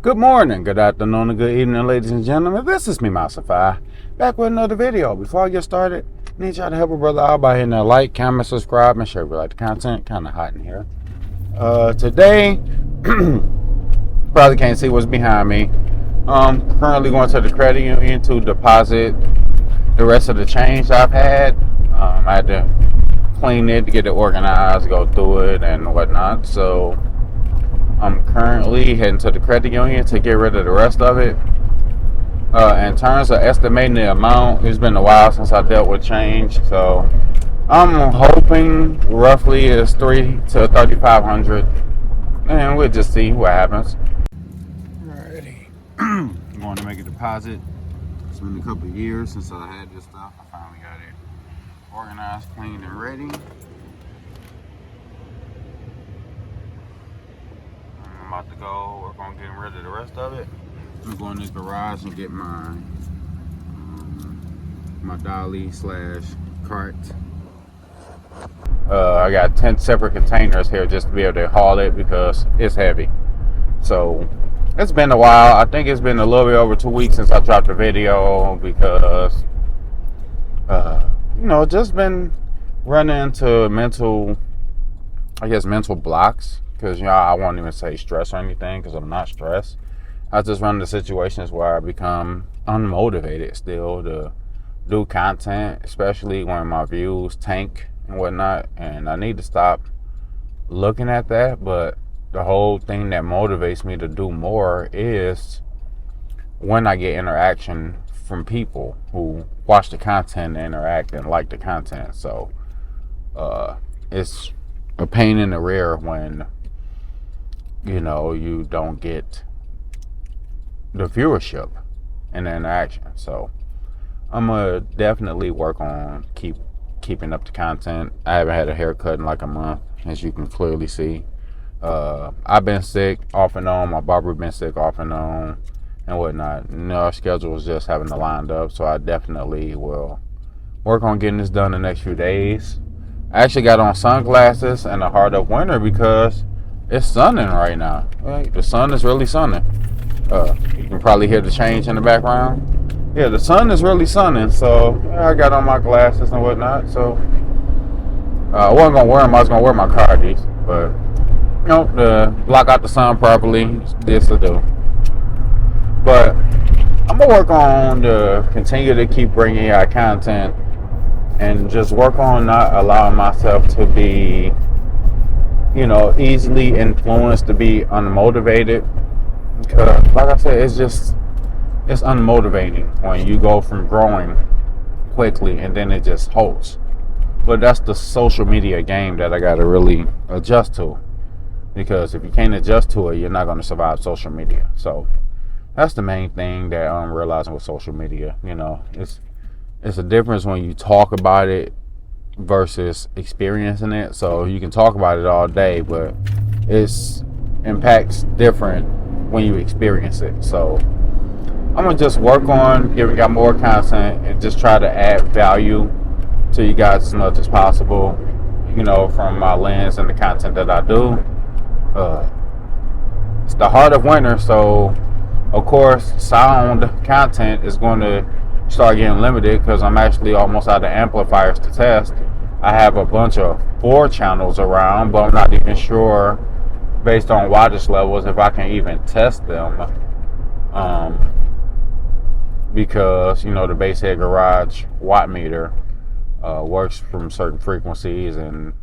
Good morning, good afternoon, and good evening, ladies and gentlemen. This is me, Masafai, back with another video. Before I get started, I need y'all to help a brother out by hitting that like, comment, subscribe, and share if you like the content. Kind of hot in here. Today, probably can't see what's behind me. Currently going to the credit union to deposit the rest of the change I've had. I had to clean it to get it organized, go through it, and whatnot. So I'm currently heading to the credit union to get rid of the rest of it. In terms of estimating the amount, it's been a while since I dealt with change, so I'm hoping roughly it's $300 to $3,500, and we'll just see what happens. Alrighty, I'm going to make a deposit. It's been a couple of years since I had this stuff. I finally got it organized, clean, and ready. I'm about to go work on getting rid of the rest of it. I'm going to the garage and get my dolly / cart. I got 10 separate containers here just to be able to haul it because it's heavy. So it's been a while. I think it's been a little bit over 2 weeks since I dropped a video because just been running into mental blocks. Because, I won't even say stress or anything because I'm not stressed. I just run into situations where I become unmotivated still to do content, especially when my views tank and whatnot. And I need to stop looking at that. But the whole thing that motivates me to do more is when I get interaction from people who watch the content and interact and like the content. So it's a pain in the rear when you don't get the viewership and the interaction. So I'm gonna definitely work on keeping up the content. I haven't had a haircut in like a month, as you can clearly see. I've been sick off and on. My barber been sick off and on and whatnot. Our schedule was just having to line up, so I definitely will work on getting this done the next few days. I actually got on sunglasses in the heart of winter because it's sunning right now. Right? The sun is really sunning. You can probably hear the change in the background. Yeah, the sun is really sunning. So I got on my glasses and whatnot. So I wasn't gonna wear them. I was gonna wear my cardies, but to block out the sun properly, this to do. But I'm gonna work on to continue to keep bringing out content and just work on not allowing myself to be easily influenced, to be unmotivated. Because, like I said, it's unmotivating when you go from growing quickly and then it just halts. But that's the social media game that I got to really adjust to. Because if you can't adjust to it, you're not going to survive social media. So that's the main thing that I'm realizing with social media. It's a difference when you talk about it versus experiencing it. So you can talk about it all day, but its impact's different when you experience it. So I'm gonna just work on giving y'all more content and just try to add value to you guys as much as possible, from my lens and the content that I do. It's the heart of winter, so of course sound content is going to start getting limited because I'm actually almost out of amplifiers to test. I have a bunch of 4 channels around, but I'm not even sure based on wattage levels if I can even test them, because the base head garage watt meter works from certain frequencies and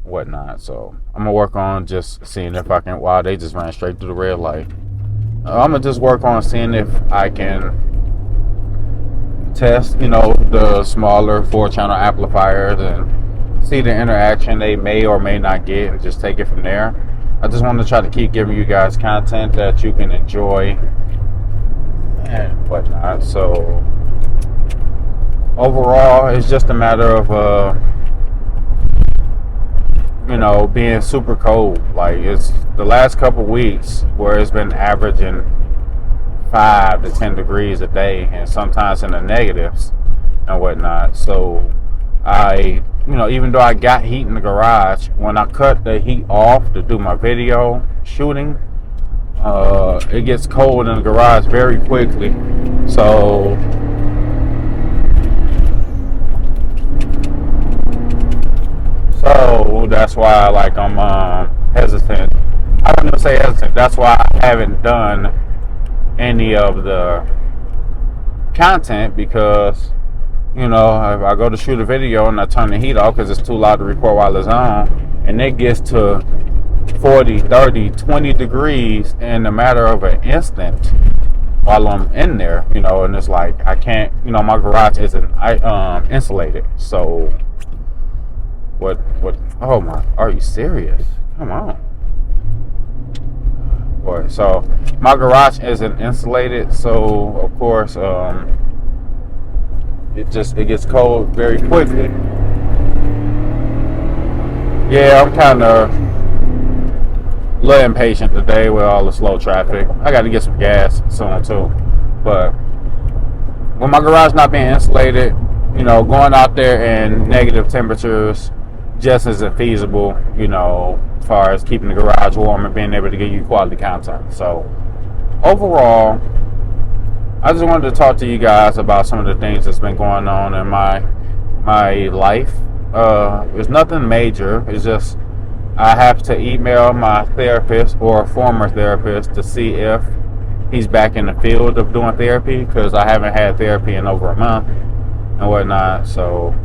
whatnot. So I'm gonna work on just seeing if I can. Wow, they just ran straight through the red light. I'm gonna just work on seeing if I can test, the smaller 4-channel amplifiers and see the interaction they may or may not get and just take it from there. I just want to try to keep giving you guys content that you can enjoy and whatnot. So overall, it's just a matter of being super cold. Like, it's the last couple weeks where it's been averaging 5 to 10 degrees a day, and sometimes in the negatives and whatnot. So I, even though I got heat in the garage, when I cut the heat off to do my video shooting, It gets cold in the garage very quickly. So that's why like I'm hesitant. I don't even say hesitant. That's why I haven't done any of the content, because if I go to shoot a video and I turn the heat off because it's too loud to record while it's on, and it gets to 40, 30, 20 degrees in a matter of an instant while I'm in there, and it's like I can't, my garage isn't insulated. So what, oh my, are you serious? Come on. Boy, so my garage isn't insulated, so of course, it gets cold very quickly. Yeah, I'm kind of a little impatient today with all the slow traffic. I got to get some gas soon too. But with my garage not being insulated, going out there in negative temperatures just isn't feasible, as far as keeping the garage warm and being able to give you quality content. So overall, I just wanted to talk to you guys about some of the things that's been going on in my life. It's nothing major. It's just I have to email my therapist or a former therapist to see if he's back in the field of doing therapy, because I haven't had therapy in over a month and whatnot. So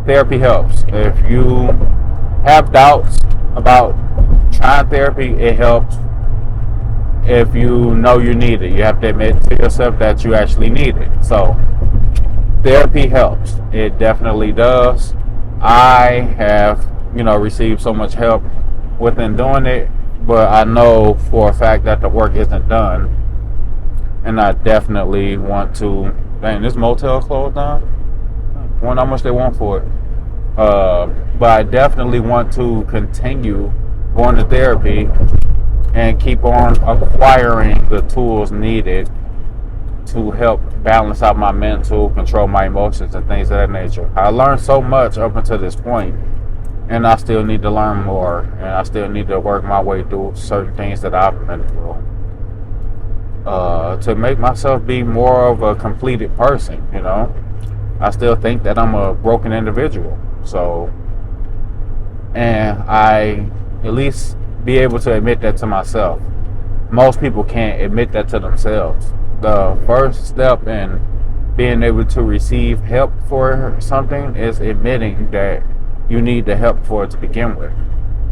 therapy helps. If you have doubts about trying therapy, it helps. If you know you need it, you have to admit to yourself that you actually need it. So therapy helps. It definitely does. I have received so much help within doing it, but I know for a fact that the work isn't done, and I definitely want to. Dang, this motel closed down. I wonder how much they want for it. But I definitely want to continue going to therapy and keep on acquiring the tools needed to help balance out my mental, control my emotions, and things of that nature. I learned so much up until this point, and I still need to learn more, and I still need to work my way through certain things that I've been through to make myself be more of a completed person. I still think that I'm a broken individual. So, and I at least be able to admit that to myself. Most people can't admit that to themselves. The first step in being able to receive help for something is admitting that you need the help for it to begin with.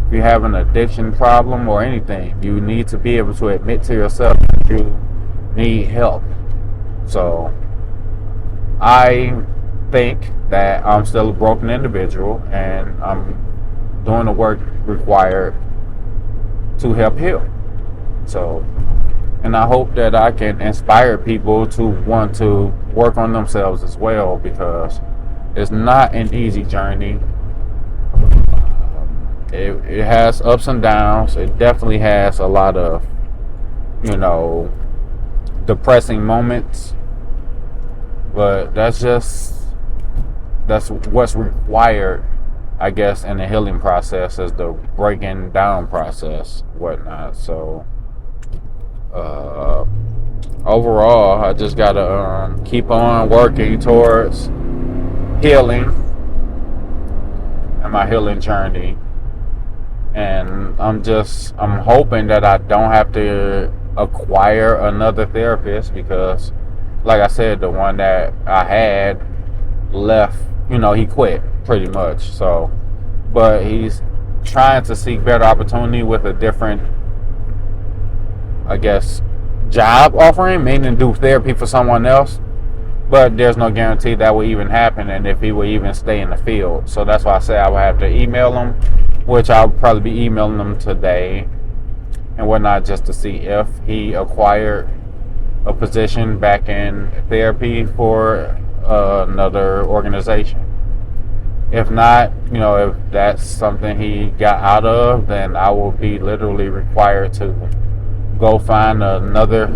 If you have an addiction problem or anything, you need to be able to admit to yourself that you need help. So I think that I'm still a broken individual, and I'm doing the work required to help heal. So, and I hope that I can inspire people to want to work on themselves as well, because it's not an easy journey. It has ups and downs. It definitely has a lot of, depressing moments. But that's what's required, I guess, in the healing process, is the breaking down process, whatnot. So overall, I just gotta keep on working towards healing and my healing journey. And I'm hoping that I don't have to acquire another therapist, because like I said, the one that I had left, he quit pretty much. So, but he's trying to seek better opportunity with a different, I guess, job offering, meaning do therapy for someone else. But there's no guarantee that will even happen, and if he will even stay in the field. So that's why I say I would have to email him, which I'll probably be emailing him today and whatnot, just to see if he acquired a position back in therapy for another organization. If not, if that's something he got out of, then I will be literally required to go find another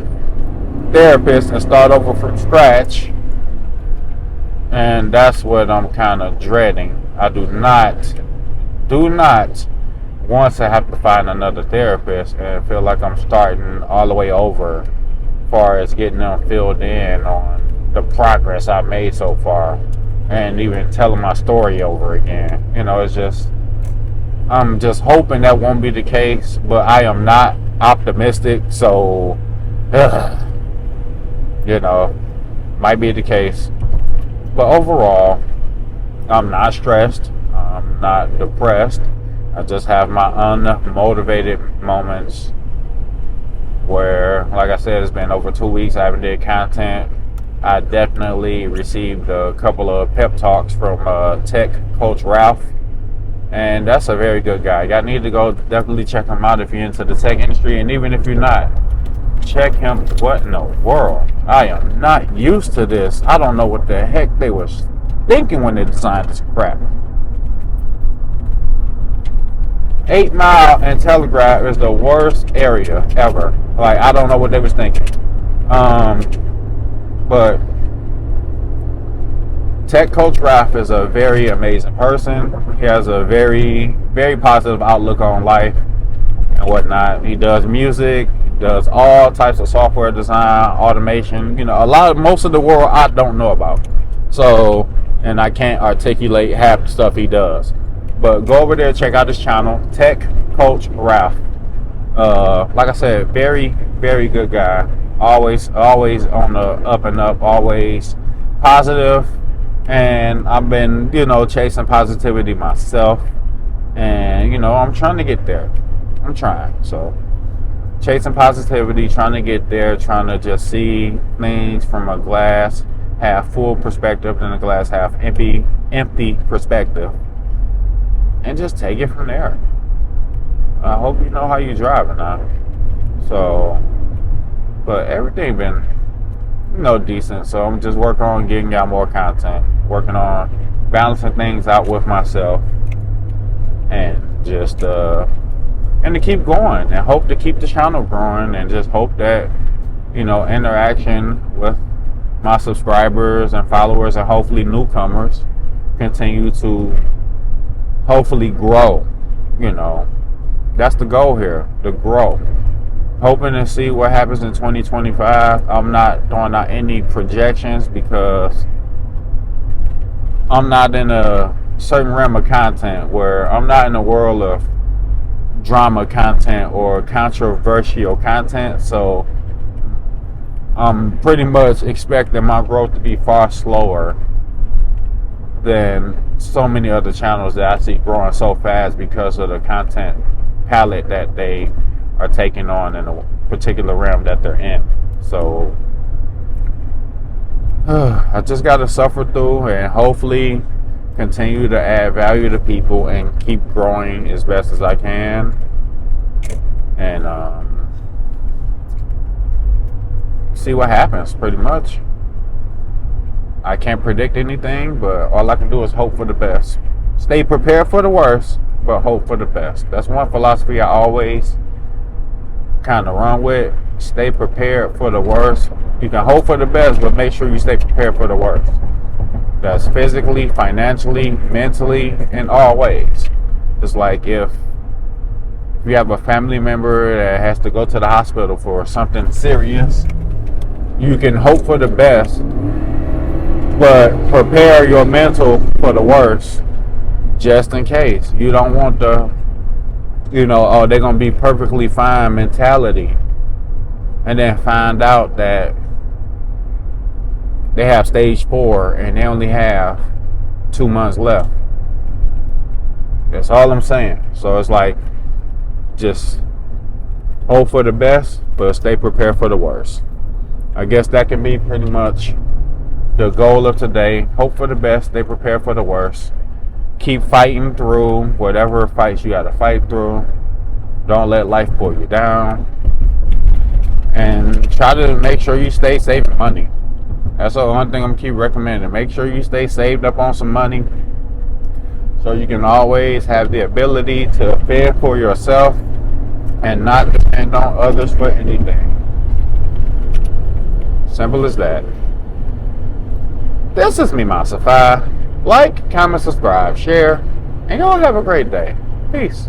therapist and start over from scratch. And that's what I'm kind of dreading. I do not once I have to find another therapist and feel like I'm starting all the way over as far as getting them filled in on the progress I've made so far and even telling my story over again. It's just, I'm just hoping that won't be the case, but I am not optimistic, so might be the case. But overall, I'm not stressed, I'm not depressed. I just have my unmotivated moments where, like I said, it's been over 2 weeks I haven't did content. I definitely received a couple of pep talks from tech coach Ralph, and that's a very good guy. Y'all need to go definitely check him out if you're into the tech industry, and even if you're not, check him. What in the world? I am not used to this. I don't know what the heck they was thinking when they designed this crap. 8 Mile and Telegraph is the worst area ever. Like, I don't know what they was thinking. But Tech Coach Ralph is a very amazing person. He has a very, very positive outlook on life and whatnot. He does music, he does all types of software design, automation. Most of the world I don't know about. So, and I can't articulate half the stuff he does. But go over there, check out his channel, Tech Coach Ralph. Like I said, very, very good guy. Always on the up and up, always positive. And I've been, chasing positivity myself. And, I'm trying to get there. I'm trying. So, chasing positivity, trying to get there, trying to just see things from a glass half full perspective than a glass half empty perspective. And just take it from there. I hope you know how you're driving now. So, but everything been, decent. So I'm just working on getting out more content. Working on balancing things out with myself. And just, and to keep going. And hope to keep the channel growing. And just hope that, interaction with my subscribers and followers and hopefully newcomers continue to hopefully grow. That's the goal here, to grow. Hoping to see what happens in 2025. I'm not throwing out any projections because I'm not in a certain realm of content where I'm not in the world of drama content or controversial content. So I'm pretty much expecting my growth to be far slower than so many other channels that I see growing so fast because of the content palette that they are taking on in a particular realm that they're in. So I just got to suffer through and hopefully continue to add value to people and keep growing as best as I can. And see what happens, pretty much. I can't predict anything, but all I can do is hope for the best. Stay prepared for the worst, but hope for the best. That's one philosophy I always kind of run with. Stay prepared for the worst. You can hope for the best, but make sure you stay prepared for the worst. That's physically, financially, mentally, in all ways. It's like if you have a family member that has to go to the hospital for something serious, you can hope for the best, but prepare your mental for the worst, just in case. You don't want the, oh, they're going to be perfectly fine mentality. And then find out that they have stage 4 and they only have 2 months left. That's all I'm saying. So it's like, just hope for the best, but stay prepared for the worst. I guess that can be pretty much the goal of today. Hope for the best, stay prepared for the worst. Keep fighting through whatever fights you got to fight through. Don't let life pull you down. And try to make sure you stay saving money. That's the one thing I'm keep recommending. Make sure you stay saved up on some money so you can always have the ability to fend for yourself and not depend on others for anything. Simple as that. This is me, Masafai. Like, comment, subscribe, share, and y'all have a great day. Peace.